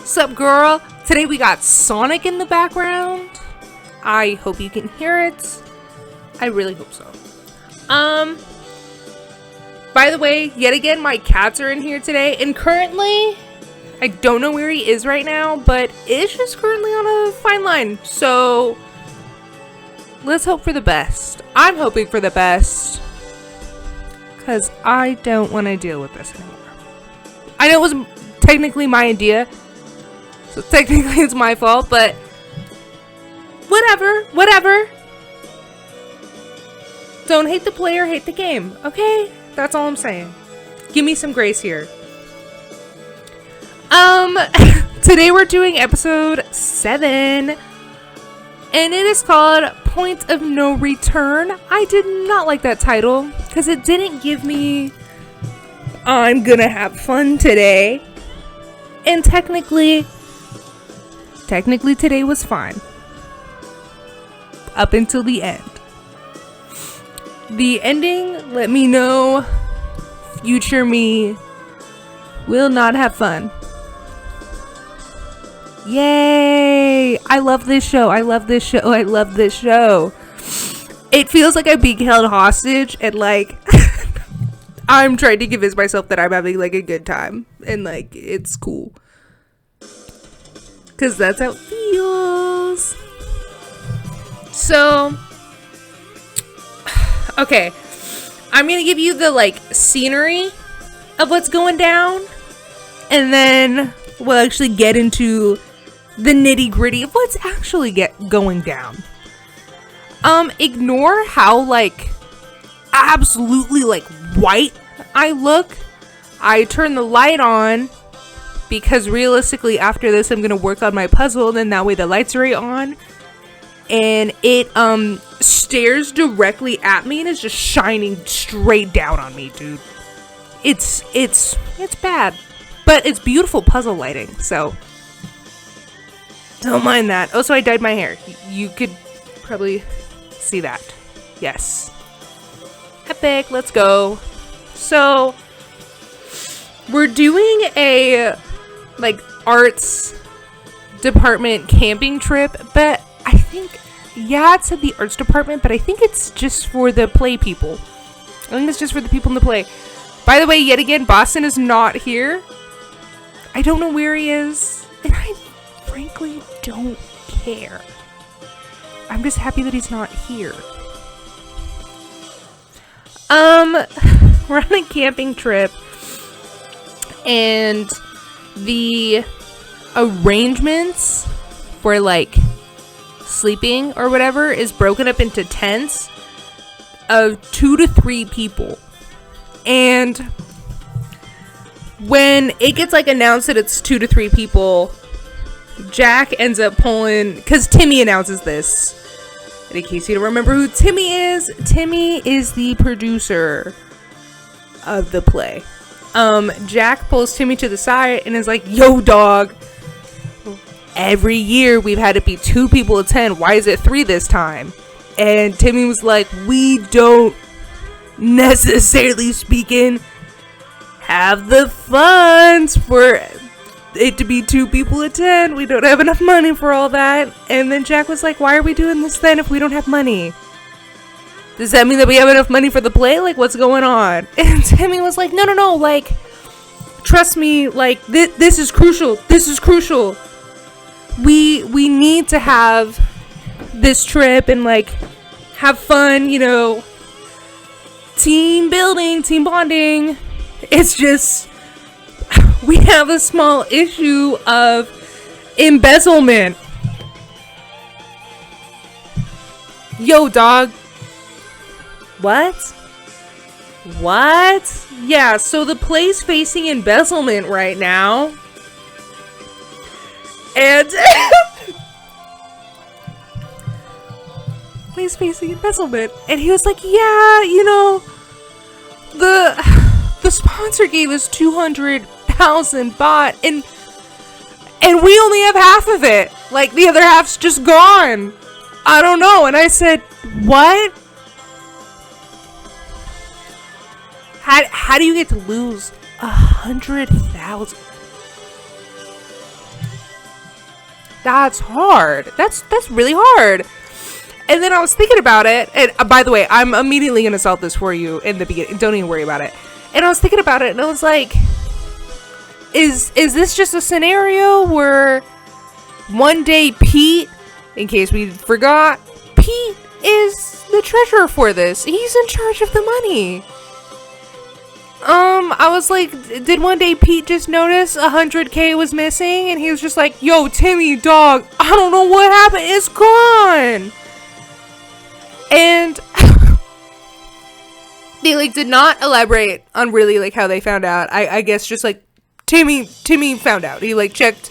Sup girl? Today we got Sonic in the background. I hope you can hear it. I really hope so. By the way, yet again, my cats are in here today, and currently, I don't know where he is right now, but Ish is currently on a fine line, so let's hope for the best. I'm hoping for the best, because I don't want to deal with this anymore. I know it was technically my idea, so technically it's my fault, but whatever. Don't hate the player, hate the game, okay? That's all I'm saying. Give me some grace here. Today we're doing episode 7, and it is called Point of No Return. I did not like that title, because it didn't give me I'm gonna have fun today. And technically today was fine. Up until the end. The ending let me know future me will not have fun. Yay! I love this show. It feels like I'm being held hostage and like I'm trying to convince myself that I'm having like a good time and like it's cool. 'Cause that's how it feels. So okay, I'm gonna give you the like scenery of what's going down, and then we'll actually get into the nitty gritty of what's actually going down. Ignore how like absolutely like white I look. I turn the light on because realistically after this I'm gonna work on my puzzle, and then that way the lights are on. And it stares directly at me and is just shining straight down on me, dude. It's bad, but it's beautiful puzzle lighting, so don't mind that. Also, I dyed my hair. You could probably see that. Yes. Epic, let's go. So we're doing a like arts department camping trip, but I think, yeah, it said the arts department, but I think it's just for the play people. I think it's just for the people in the play. By the way, yet again, Boston is not here. I don't know where he is, and I frankly don't care. I'm just happy that he's not here. We're on a camping trip, and the arrangements for like sleeping or whatever is broken up into tents of 2 to 3 people, and when it gets like announced that it's 2 to 3 people, Jack ends up pulling, because Timmy announces this, and in case you don't remember who Timmy is the producer of the play. Jack pulls Timmy to the side and is like, yo dog, every year we've had it be 2 people attend. Why is it 3 this time? And Timmy was like, we don't necessarily speaking have the funds for it to be 2 people attend. We don't have enough money for all that. And then Jack was like, why are we doing this then if we don't have money? Does that mean that we have enough money for the play? Like, what's going on? And Timmy was like, no, like, trust me, like, this is crucial. We need to have this trip and like have fun, you know, team building, team bonding. It's just we have a small issue of embezzlement. Yo dog, what? Yeah, so the play's facing embezzlement right now. And he's facing embezzlement, and he was like, yeah, you know, the sponsor gave us 200,000 baht, and we only have half of it. Like, the other half's just gone. I don't know. And I said, what? How do you get to lose 100,000? That's hard. That's really hard. And then I was thinking about it, and by the way, I'm immediately gonna solve this for you in the beginning. Don't even worry about it. And I was thinking about it, and I was like, is this just a scenario where one day Pete, in case we forgot, Pete is the treasurer for this. He's in charge of the money. I was like, did one day Pete just notice 100K was missing? And he was just like, yo, Timmy, dog, I don't know what happened. It's gone. And they like did not elaborate on really like how they found out. I guess just like Timmy found out. He like checked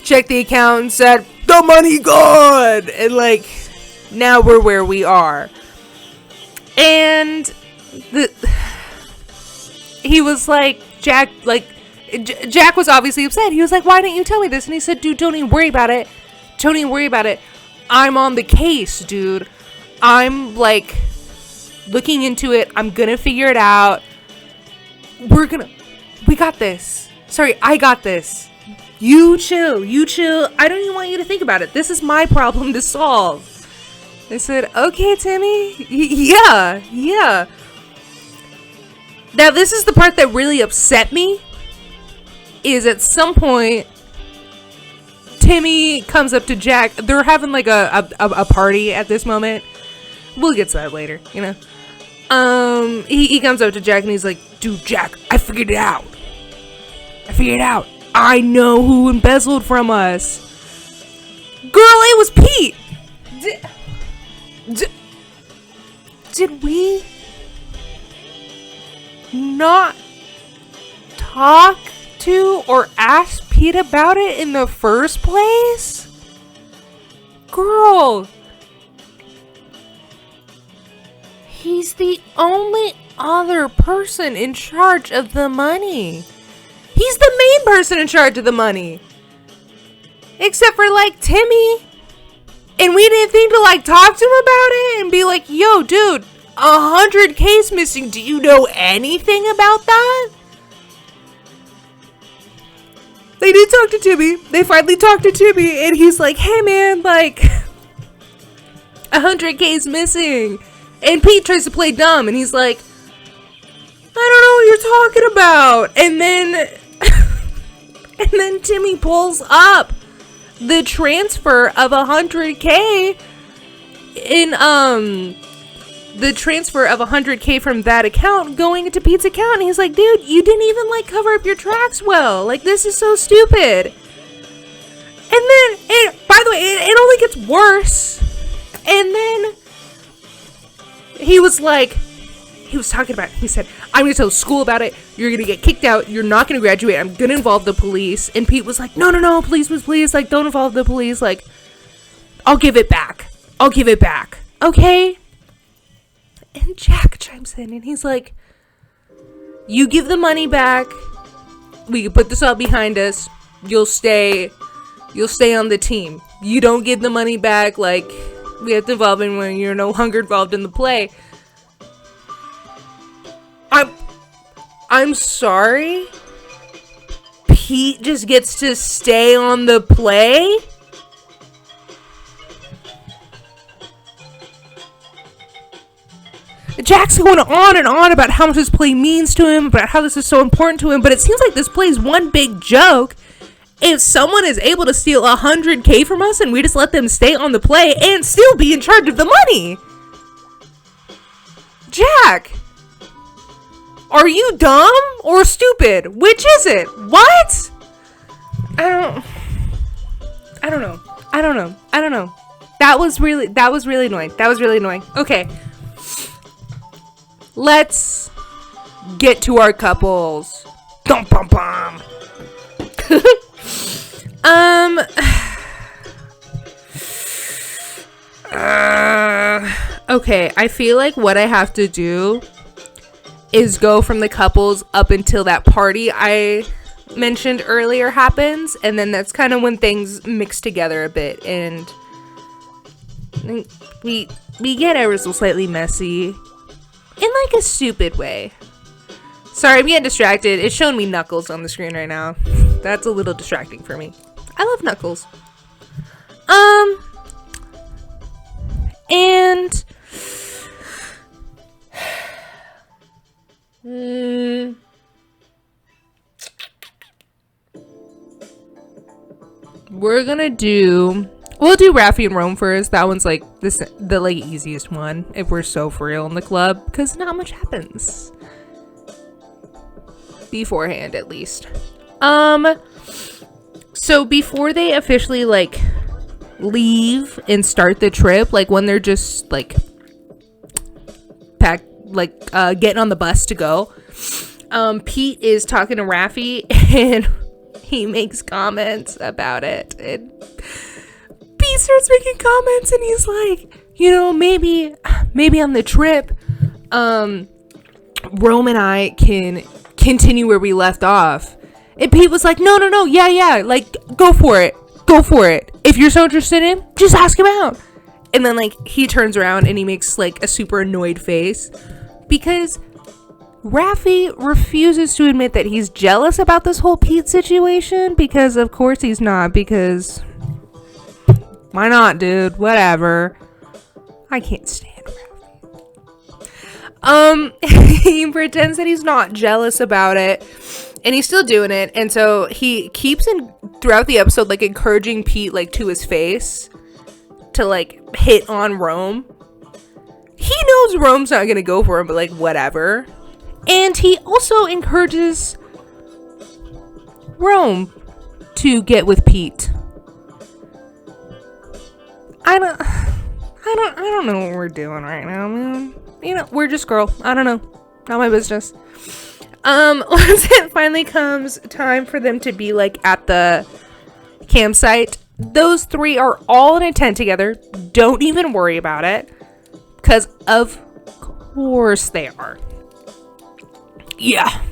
the account and said, the money gone. And like, now we're where we are. And he was like, Jack was obviously upset. He was like, why didn't you tell me this? And he said, dude, don't even worry about it. Don't even worry about it. I'm on the case, dude. I'm like looking into it. I'm gonna figure it out. We got this. Sorry, I got this. You chill. I don't even want you to think about it. This is my problem to solve. I said, okay, Timmy. Yeah. Now, this is the part that really upset me, is at some point, Timmy comes up to Jack. They're having like a party at this moment. We'll get to that later, you know. He comes up to Jack and he's like, dude, Jack, I figured it out. I know who embezzled from us. Girl, it was Pete. Did we not talk to or ask Pete about it in the first place? Girl, he's the only other person in charge of the money. He's the main person in charge of the money. Except for like Timmy. And we didn't think to like talk to him about it and be like, yo, dude, 100K's missing. Do you know anything about that? They did talk to Timmy. They finally talked to Timmy and he's like, hey man, like 100K's missing. And Pete tries to play dumb and he's like, I don't know what you're talking about. And then Timmy pulls up the transfer of 100K the transfer of 100K from that account going into Pete's account. And he's like, dude, you didn't even like cover up your tracks well. Like, this is so stupid. And then, by the way, it only gets worse. And then he was talking about it. He said, I'm going to tell school about it. You're going to get kicked out. You're not going to graduate. I'm going to involve the police. And Pete was like, no, please. Like, don't involve the police. Like, I'll give it back. Okay? And Jack chimes in and he's like, you give the money back. We can put this all behind us. You'll stay on the team. You don't give the money back. Like, we have to involve him when you're no longer involved in the play. I'm sorry? Pete just gets to stay on the play? Jack's going on and on about how much this play means to him, about how this is so important to him, but it seems like this play is one big joke. If someone is able to steal 100K from us and we just let them stay on the play and still be in charge of the money. Jack, are you dumb or stupid? Which is it? What? I don't know. That was really annoying. Okay. Let's get to our couples. Dum bum bum. Okay, I feel like what I have to do is go from the couples up until that party I mentioned earlier happens, and then that's kind of when things mix together a bit, and we get ever so slightly messy. In like a stupid way. Sorry, I'm getting distracted. It's showing me Knuckles on the screen right now. That's a little distracting for me. I love Knuckles. And we'll do Raffi and Rome first. That one's like the like easiest one if we're so for real in the club, because not much happens beforehand, at least. So before they officially like leave and start the trip, like when they're just like getting on the bus to go, Pete is talking to Raffi and he makes comments about it, and Pete starts making comments and he's like, you know, maybe on the trip Rome and I can continue where we left off. And Pete was like, no, yeah, like go for it, if you're so interested in him, just ask him out. And then like he turns around and he makes like a super annoyed face because Raffi refuses to admit that he's jealous about this whole Pete situation, because of course he's not, because why not, dude? Whatever. I can't stand Raffi. He pretends that he's not jealous about it, and he's still doing it, and so he keeps throughout the episode like encouraging Pete like to his face to like hit on Rome. He knows Rome's not gonna go for him, but like whatever. And he also encourages Rome to get with Pete. I don't know what we're doing right now, man. You know, we're just girl. I don't know. Not my business. Once it finally comes time for them to be like at the campsite, those three are all in a tent together. Don't even worry about it, because of course they are. Yeah.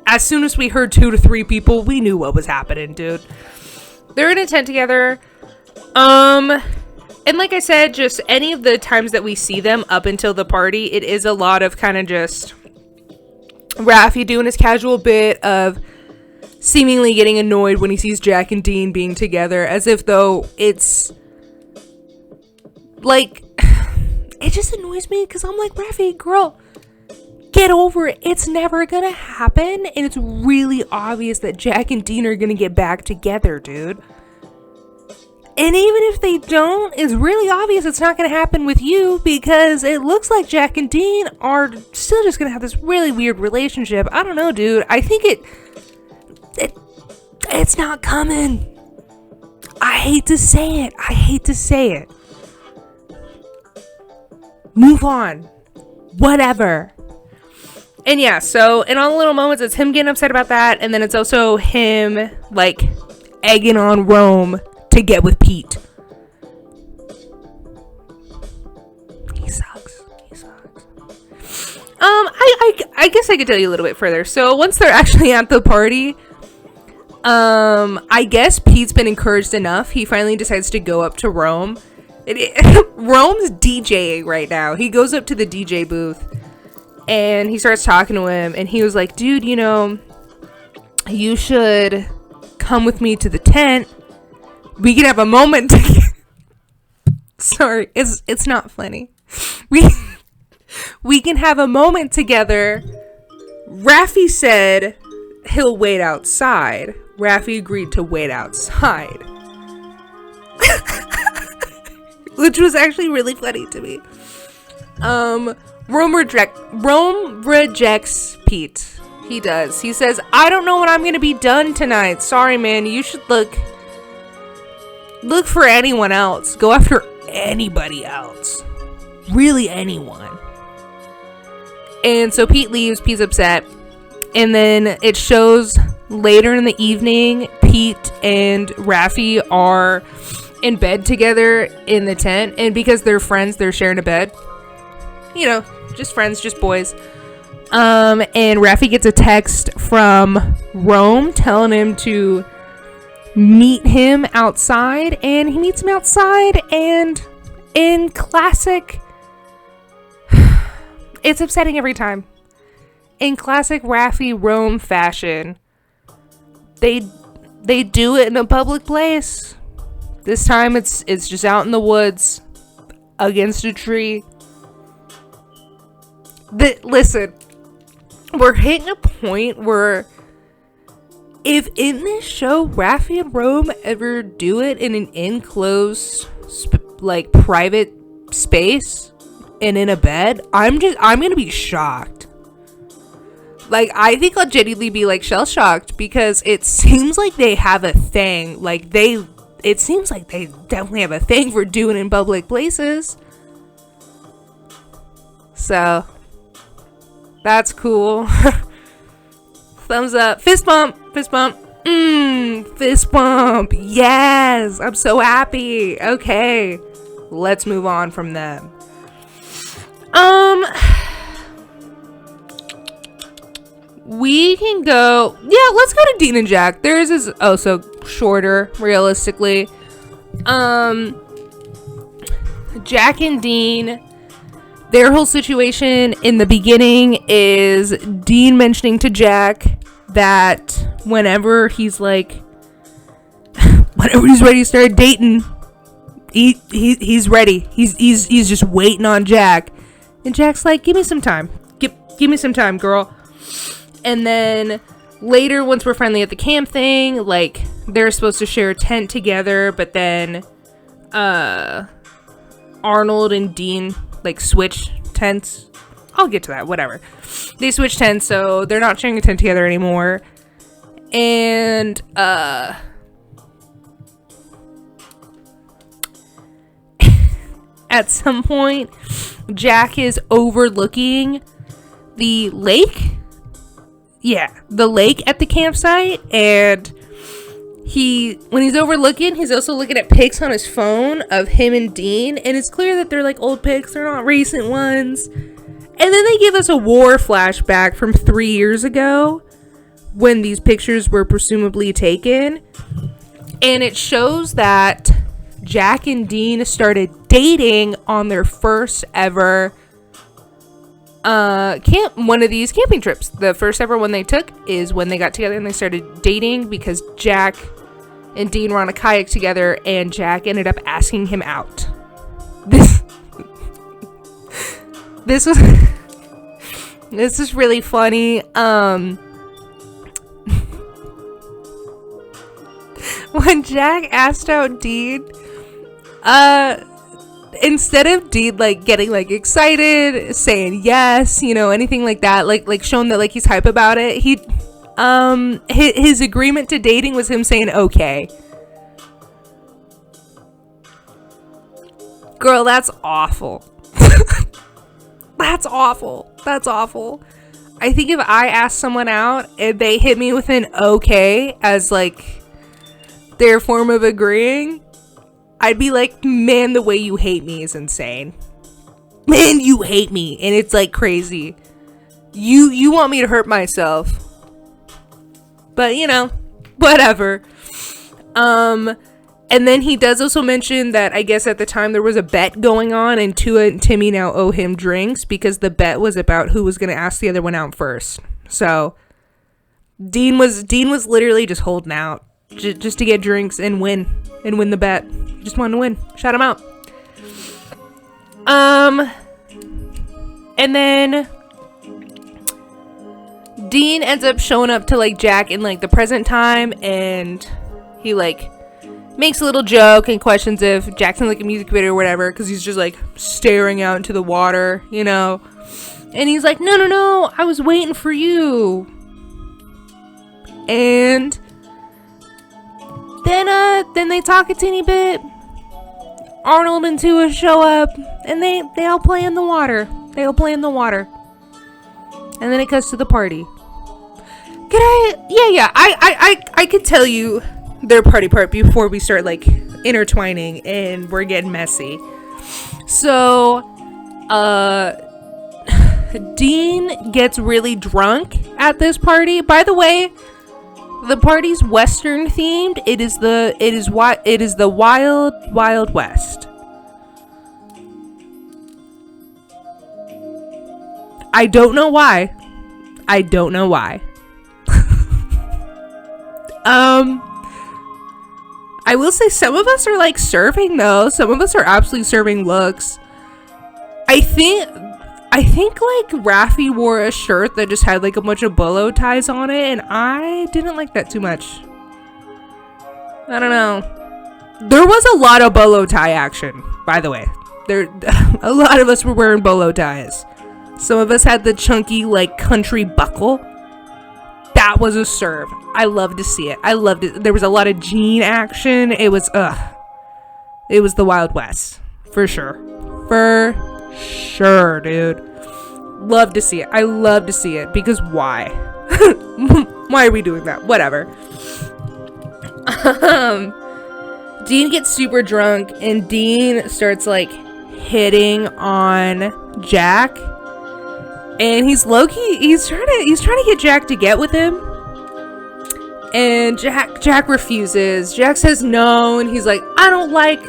As soon as we heard 2 to 3 people, we knew what was happening, dude. They're in a tent together. And like I said, just any of the times that we see them up until the party, it is a lot of kind of just Raffi doing his casual bit of seemingly getting annoyed when he sees Jack and Dean being together, as if though it's like, it just annoys me because I'm like, Raffi, girl, get over it. It's never gonna happen, and it's really obvious that Jack and Dean are gonna get back together, dude. And even if they don't, it's really obvious it's not going to happen with you, because it looks like Jack and Dean are still just going to have this really weird relationship. I don't know, dude. I think it's not coming. I hate to say it. Move on. Whatever. And yeah, so in all the little moments, it's him getting upset about that, and then it's also him, like, egging on Rome to get with Pete. He sucks. I guess I could tell you a little bit further. So once they're actually at the party, I guess Pete's been encouraged enough. He finally decides to go up to Rome. Rome's DJing right now. He goes up to the DJ booth and he starts talking to him, and he was like, dude, you know, you should come with me to the tent. We can have a moment together. Sorry, it's not funny. We can have a moment together. Raffi said he'll wait outside. Raffi agreed to wait outside. Which was actually really funny to me. Rome rejects Pete. He does. He says, I don't know when I'm gonna be done tonight. Sorry, man. You should look for anyone else. Go after anybody else. Really anyone. And so Pete leaves. Pete's upset. And then it shows later in the evening, Pete and Raffi are in bed together in the tent. And because they're friends, they're sharing a bed. You know, just friends, just boys. And Raffi gets a text from Rome telling him to meet him outside, and he meets him outside, and in classic, it's upsetting every time, in classic Raffi Rome fashion, they do it in a public place. This time it's just out in the woods against a tree. Listen, we're hitting a point where if in this show Raffi and Rome ever do it in an enclosed like private space and in a bed, I'm gonna be shocked. Like, I think I'll genuinely be like shell shocked, because it seems like they have a thing. Like, it seems like they definitely have a thing for doing in public places. So that's cool. Thumbs up. Fist bump. Fist bump. Fist bump. Yes. I'm so happy. Okay. Let's move on from them. We can go. Yeah, let's go to Dean and Jack. Theirs is also shorter, realistically. Jack and Dean, their whole situation in the beginning is Dean mentioning to Jack that whenever he's ready to start dating, he's ready. He's just waiting on Jack. And Jack's like, give me some time. Give me some time, girl. And then later, once we're finally at the camp thing, like, they're supposed to share a tent together, but then Arnold and Dean like switch tents. I'll get to that, whatever. They switch tents, so they're not sharing a tent together anymore. And at some point, Jack is overlooking the lake. Yeah, the lake at the campsite, and when he's overlooking, he's also looking at pics on his phone of him and Dean, and it's clear that they're like old pics, they're not recent ones. And then they give us a war flashback from 3 years ago when these pictures were presumably taken, and it shows that Jack and Dean started dating on their first ever one of these camping trips. The first ever one they took is when they got together and they started dating, because Jack and Dean were on a kayak together and Jack ended up asking him out. This is really funny. When Jack asked out Dean, instead of Dean like getting like excited, saying yes, anything like that, like showing that like he's hype about it, his agreement to dating was him saying okay. Girl, that's awful. That's awful. I think if I asked someone out and they hit me with an okay as like their form of agreeing, I'd be like, man, the way you hate me is insane. Man, you hate me. And it's like crazy. You want me to hurt myself. But, whatever. And then he does also mention that I guess at the time there was a bet going on, and Tua and Timmy now owe him drinks because the bet was about who was going to ask the other one out first. So Dean was literally just holding out just to get drinks and win the bet. He just wanted to win. Shout him out. And then Dean ends up showing up to like Jack in like the present time, and he like makes a little joke and questions if Jack's in like a music video or whatever, because he's just like staring out into the water, and he's like, no, I was waiting for you. And then they talk a teeny bit. Arnold and Tua show up, and they all play in the water. And then it cuts to the party. I could tell you their party part before we start like intertwining and we're getting messy. So Dean gets really drunk at this party. By the way, the party's Western themed. It is the Wild West. I don't know why. I will say some of us are like serving though. Some of us are absolutely serving looks. I think like Raffi wore a shirt that just had like a bunch of bolo ties on it, and I didn't like that too much. I don't know. There was a lot of bolo tie action, by the way. A lot of us were wearing bolo ties. Some of us had the chunky like country buckle. That was a serve. I loved to see it. I loved it. There was a lot of jean action. It was It was the Wild West. For sure. For sure, dude. Love to see it. I love to see it. Because why? Why are we doing that? Whatever. Dean gets super drunk and Dean starts like hitting on Jack. And he's low-key, he's trying to get Jack to get with him. And Jack refuses. Jack says no, and he's like, I don't like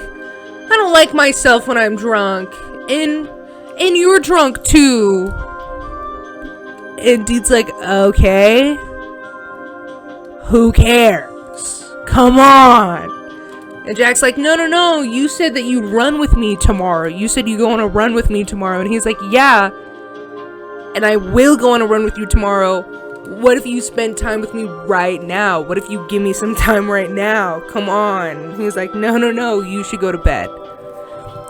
myself when I'm drunk. And you're drunk too. And Dean's like, okay. Who cares? Come on. And Jack's like, no, you said that you'd run with me tomorrow. You said you go on a run with me tomorrow. And he's like, yeah. And I will go on a run with you tomorrow. What if you spend time with me right now? What if you give me some time right now? Come on. He's like, no, you should go to bed.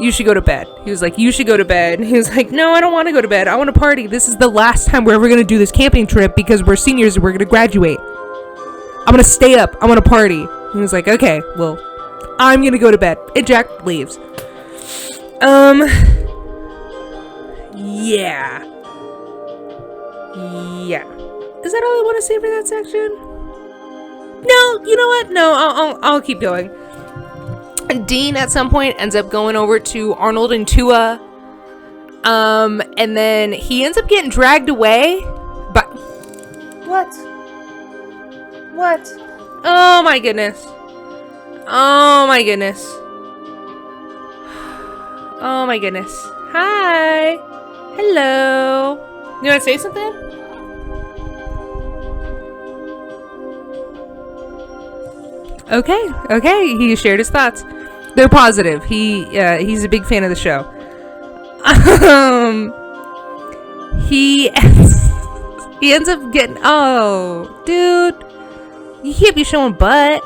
You should go to bed. He was like, you should go to bed. He was like, no, I don't want to go to bed. I want to party. This is the last time we're ever going to do this camping trip because we're seniors and we're going to graduate. I'm going to stay up. I want to party. He was like, okay, well, I'm going to go to bed. And Jack leaves. Yeah. Is that all I want to say for that section? No, you know what? No, I'll keep going. Dean at some point ends up going over to Arnold and Tua. And then he ends up getting dragged away. But what? Oh my goodness. Hi. Hello. You want to say something? Okay. He shared his thoughts. They're positive. He's a big fan of the show. He ends up getting. Oh, dude, you can't be showing butt.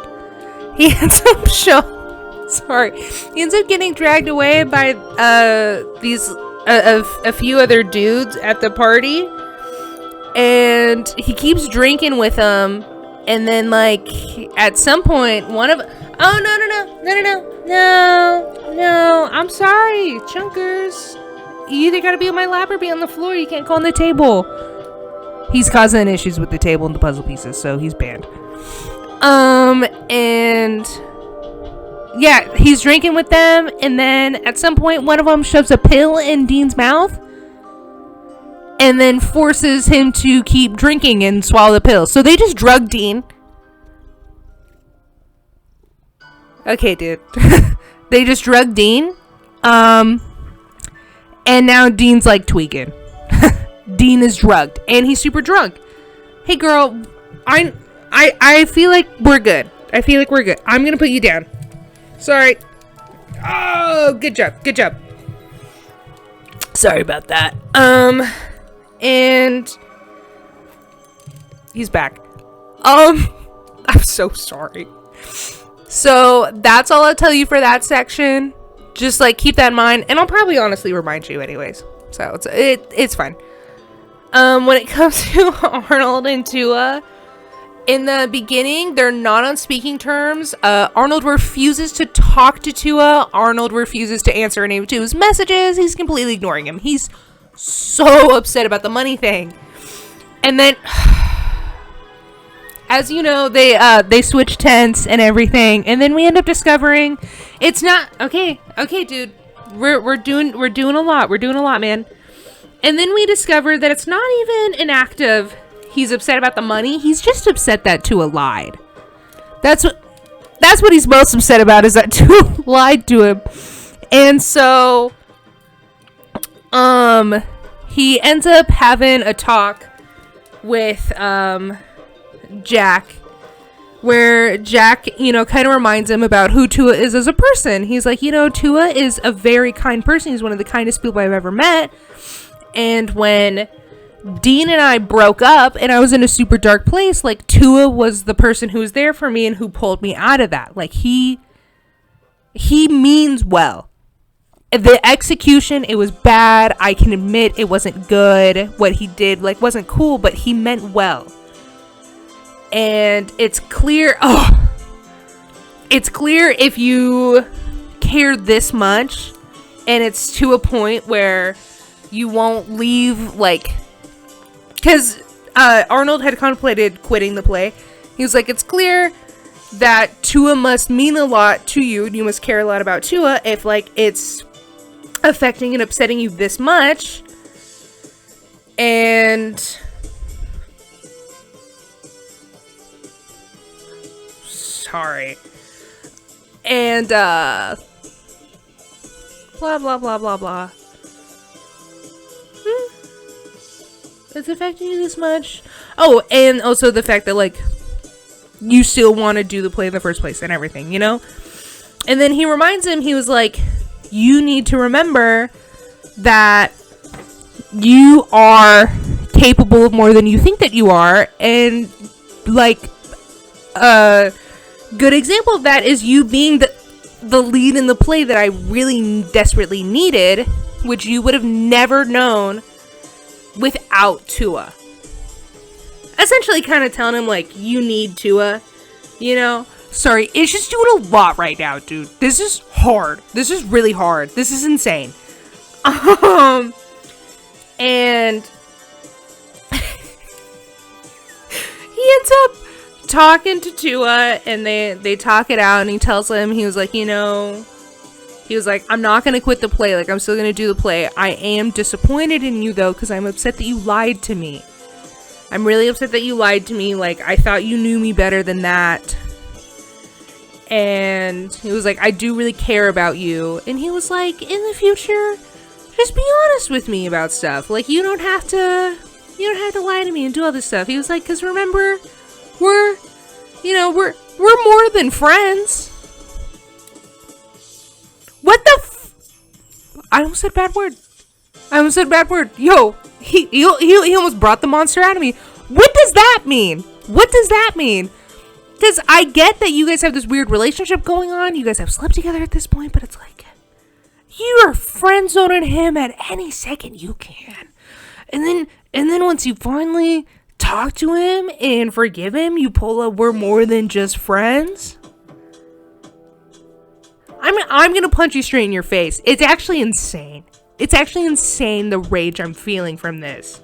He ends up He ends up getting dragged away by a few other dudes at the party, and he keeps drinking with them. And then, like, at some point, no, I'm sorry, Chunkers. You either gotta be on my lap or be on the floor. You can't go on the table. He's causing issues with the table and the puzzle pieces, so he's banned. And yeah, he's drinking with them, and then at some point, one of them shoves a pill in Dean's mouth. And then forces him to keep drinking and swallow the pill. So they just drug Dean. Okay, dude. They just drug Dean. And now Dean's like tweaking. Dean is drugged. And he's super drunk. Hey, girl. I feel like we're good. I'm gonna put you down. Sorry. Oh, good job. Sorry about that. And he's back. I'm so sorry. So that's all I'll tell you for that section. Just like keep that in mind, and I'll probably honestly remind you anyways. So it's fine. When it comes to Arnold and Tua, in the beginning, they're not on speaking terms. Arnold refuses to talk to Tua. Arnold refuses to answer any of Tua's messages. He's completely ignoring him. He's so upset about the money thing. And then, as you know, they switch tents and everything, and then we end up discovering it's not okay, dude. We're doing a lot, man. And then we discover that it's not even an act of he's upset about the money. He's just upset that Tua lied. That's what he's most upset about, is that Tua lied to him. And so he ends up having a talk with Jack, where Jack, kind of reminds him about who Tua is as a person. He's like, Tua is a very kind person. He's one of the kindest people I've ever met. And when Dean and I broke up and I was in a super dark place, like, Tua was the person who was there for me and who pulled me out of that. Like, he means well. The execution, it was bad. I can admit it wasn't good. What he did, like, wasn't cool, but he meant well. And it's clear if you care this much and it's to a point where you won't leave, like, because Arnold had contemplated quitting the play. He was like, it's clear that Tua must mean a lot to you and you must care a lot about Tua if, like, it's affecting and upsetting you this much. And sorry. And blah blah blah blah blah. It's affecting you this much. Oh, and also the fact that, like, you still want to do the play in the first place and everything, And then he reminds him, he was like, you need to remember that you are capable of more than you think that you are. And, like, a good example of that is you being the lead in the play that I really desperately needed, which you would have never known without Tua. Essentially kind of telling him, like, you need Tua, Sorry, it's just doing a lot right now, dude. This is hard. This is really hard. This is insane. And he ends up talking to Tua, and they talk it out, and he tells him, he was like, I'm not going to quit the play. Like, I'm still going to do the play. I am disappointed in you, though, because I'm upset that you lied to me. I'm really upset that you lied to me. Like, I thought you knew me better than that. And he was like, I do really care about you. And he was like, in the future, just be honest with me about stuff. Like, you don't have to lie to me and do all this stuff. He was like, because remember, we're more than friends. What the I almost said a bad word. Yo, he almost brought the monster out of me. What does that mean? Because I get that you guys have this weird relationship going on. You guys have slept together at this point, but it's like, you are friend zoning him at any second you can. And then once you finally talk to him and forgive him, you pull up, we're more than just friends. I'm gonna punch you straight in your face. It's actually insane. The rage I'm feeling from this.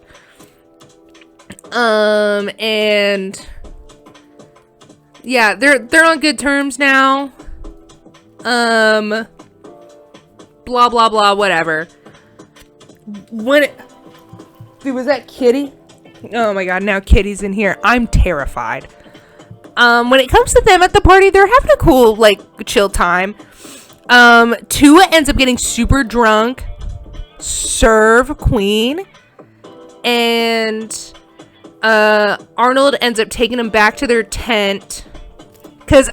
And yeah, they're on good terms now. Blah blah blah, whatever. Dude, was that Kitty? Oh my god, now Kitty's in here. I'm terrified. When it comes to them at the party, they're having a cool, like, chill time. Tua ends up getting super drunk. Serve Queen. And Arnold ends up taking him back to their tent. Cause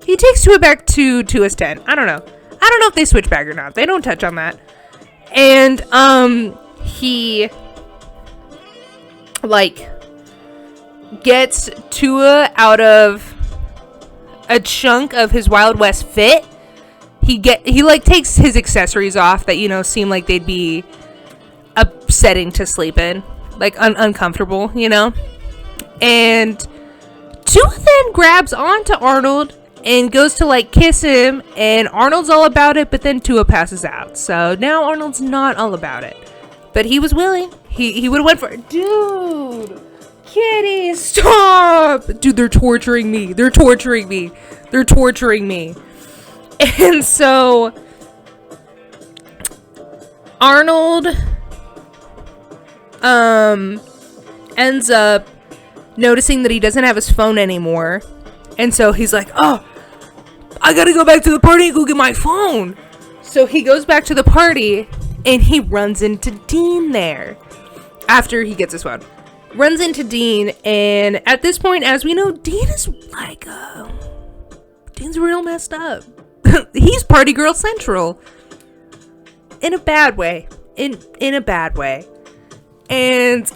he takes Tua back to his tent. I don't know if they switch back or not. They don't touch on that. And he, like, gets Tua out of a chunk of his Wild West fit. He takes his accessories off that, seem like they'd be upsetting to sleep in, like uncomfortable, and Tua then grabs onto Arnold and goes to, like, kiss him, and Arnold's all about it, but then Tua passes out. So now Arnold's not all about it, but he was willing. He would have went for it. Dude, Kitty, stop. Dude, they're torturing me. And so Arnold ends up noticing that he doesn't have his phone anymore. And so he's like, oh, I gotta go back to the party and go get my phone. So he goes back to the party and he runs into Dean there after he gets his phone. runs into Dean, and at this point, as we know, Dean is like, Dean's real messed up. He's party girl central. In a bad way. In a bad way. And,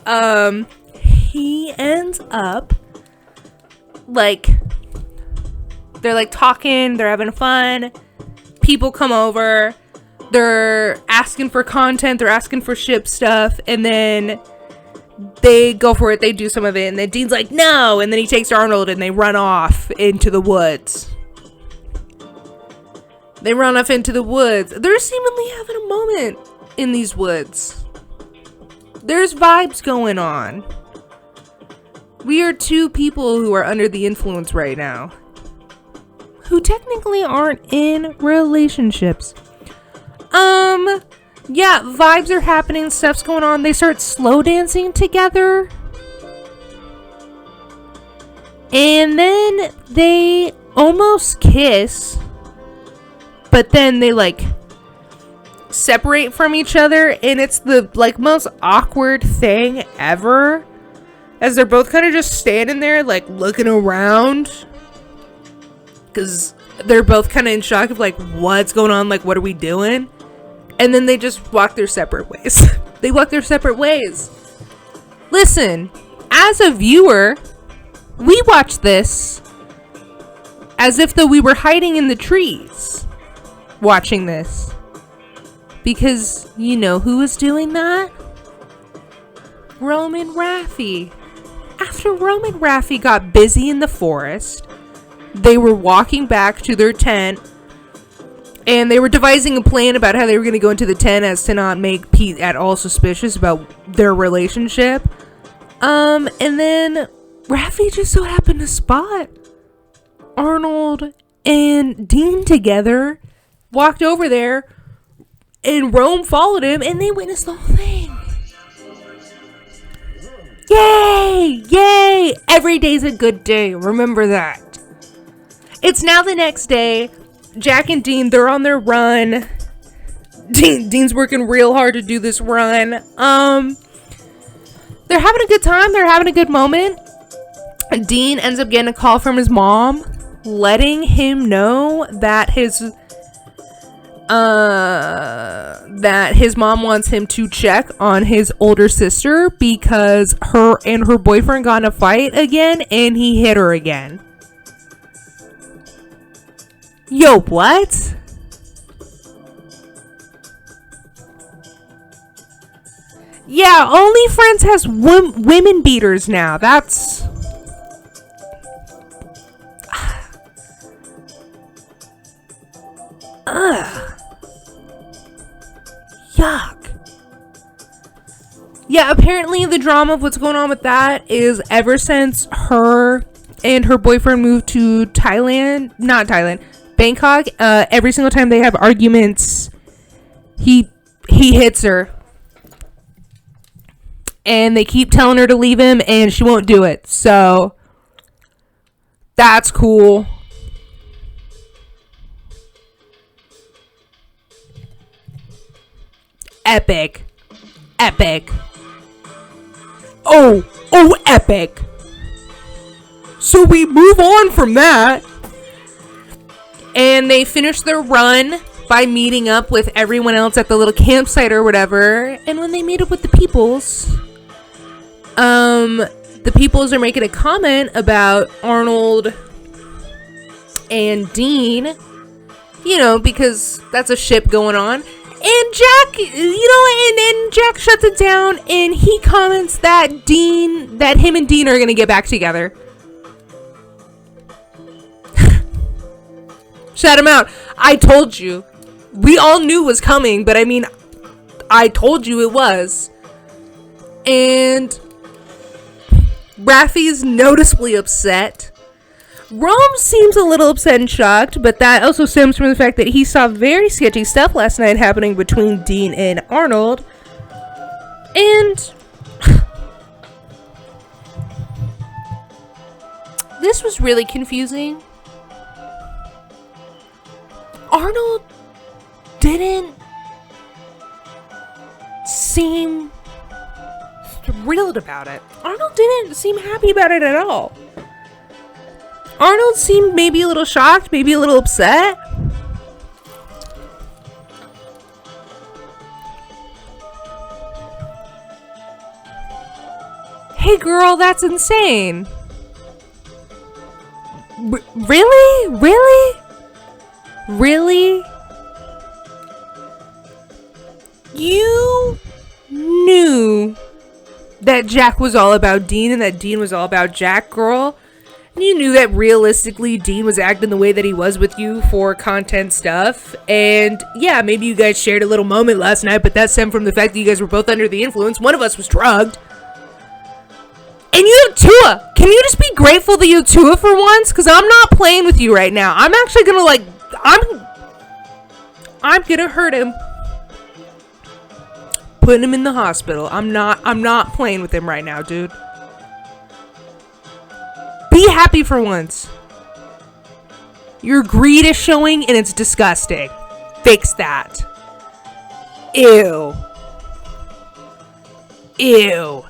he ends up, like, they're, like, talking, they're having fun, people come over, they're asking for content, they're asking for ship stuff, and then they go for it, they do some of it, and then Dean's like, no, and then he takes Arnold, and they run off into the woods. They run off into the woods. They're seemingly having a moment in these woods. There's vibes going on. We are two people who are under the influence right now, who technically aren't in relationships. Yeah, vibes are happening, stuff's going on. They start slow dancing together. And then they almost kiss, but then they, like, separate from each other, and it's the, like, most awkward thing ever, as they're both kind of just standing there, like, looking around, because they're both kind of in shock of, like, what's going on, like, what are we doing? And then they just walk their separate ways. They walk their separate ways. Listen, as a viewer, we watch this as if though we were hiding in the trees watching this. Because you know who was doing that? Roman Raffi. After Roman Raffi got busy in the forest, they were walking back to their tent, and they were devising a plan about how they were going to go into the tent as to not make Pete at all suspicious about their relationship. And then Raffi just so happened to spot Arnold and Dean together, walked over there, and Rome followed him, and they witnessed the whole thing. Yay! Yay! Every day's a good day. Remember that. It's now the next day. Jack and Dean, they're on their run. Dean's working real hard to do this run. They're having a good time. They're having a good moment. Dean ends up getting a call from his mom, letting him know that his mom wants him to check on his older sister because her and her boyfriend got in a fight again, and he hit her again. Yo, what? Yeah, OnlyFriends has women beaters now. That's... Ugh. Yuck. Yeah, apparently the drama of what's going on with that is ever since her and her boyfriend moved to Bangkok, every single time they have arguments, he hits her. And they keep telling her to leave him, and she won't do it. So, that's cool. Epic. Epic. Oh, epic. So we move on from that. And they finish their run by meeting up with everyone else at the little campsite or whatever. And when they meet up with the peoples, the peoples are making a comment about Arnold and Dean, you know, because that's a ship going on. And Jack, and Jack shuts it down, and he comments that him and Dean are gonna get back together. Shout him out. I told you. We all knew it was coming, but I mean, I told you it was. And Raffi's noticeably upset. Rome seems a little upset and shocked, but that also stems from the fact that he saw very sketchy stuff last night happening between Dean and Arnold. And this was really confusing. Arnold didn't seem thrilled about it. Arnold didn't seem happy about it at all. Arnold seemed maybe a little shocked, maybe a little upset. Hey girl, that's insane. Really? Really? Really? You knew that Jack was all about Dean and that Dean was all about Jack, girl. And you knew that realistically Dean was acting the way that he was with you for content stuff. And yeah, maybe you guys shared a little moment last night, but that stemmed from the fact that you guys were both under the influence. One of us was drugged. And you have Tua. Can you just be grateful that you have Tua for once? Because I'm not playing with you right now. I'm actually going to I'm going to hurt him. Putting him in the hospital. I'm not playing with him right now, dude. Be happy for once. Your greed is showing and it's disgusting. Fix that. Ew. Ew.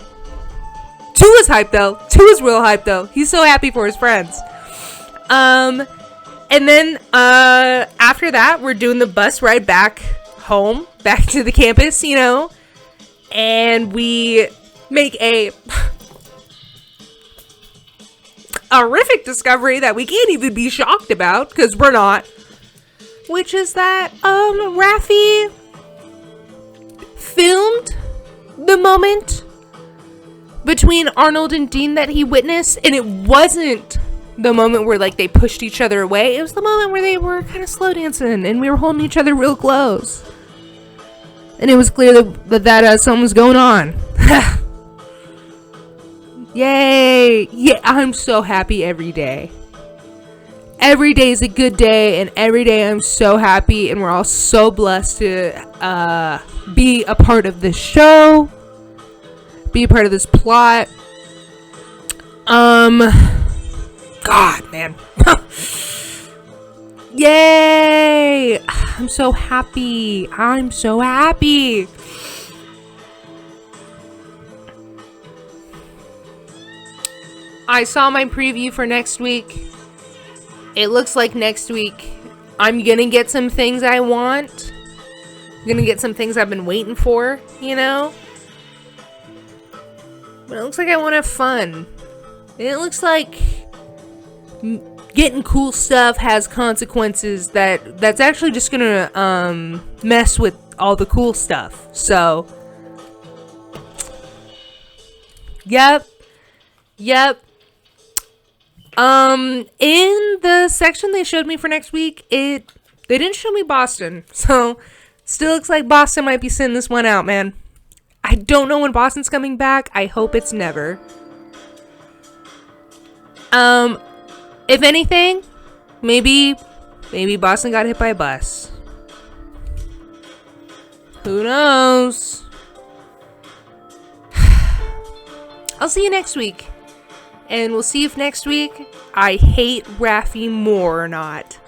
Tua's hype though. Tua's real hype though. He's so happy for his friends. And then after that, we're doing the bus ride back home, back to the campus, you know. And we make a horrific discovery that we can't even be shocked about because we're not. Which is that Raffi filmed the moment between Arnold and Dean that he witnessed, and it wasn't the moment where like they pushed each other away. It was the moment where they were kind of slow dancing and we were holding each other real close, and it was clear that something was going on. Yay! Yeah, I'm so happy every day. Every day is a good day, and every day I'm so happy, and we're all so blessed to be a part of this show. Be a part of this plot. God, man. Yay! I'm so happy. I'm so happy. I saw my preview for next week. It looks like next week I'm gonna get some things I want. I'm gonna get some things I've been waiting for, you know? But it looks like I want to have fun. And it looks like getting cool stuff has consequences that's actually just gonna mess with all the cool stuff. So, yep. In the section they showed me for next week, they didn't show me Boston. So, still looks like Boston might be sending this one out, man. I don't know when Boston's coming back. I hope it's never. If anything, maybe Boston got hit by a bus. Who knows? I'll see you next week. And we'll see if next week I hate Raffi more or not.